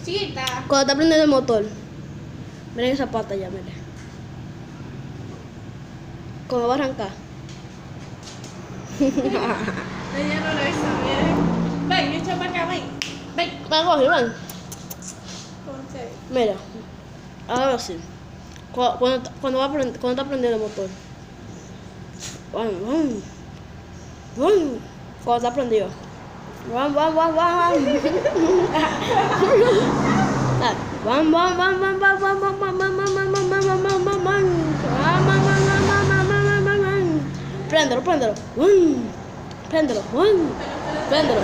Chiquita. Cuando está prendiendo el motor. Miren esa pata ya, miren. Cuando va a arrancar. Ella no lo sabe. Ven, echa para acá, ven. Ven. Va, coge, ven. Ponte. Mira. Ahora sí. Cuando está prendiendo el motor. Cuando está prendido. Préndelo, préndelo. Préndelo. Préndelo.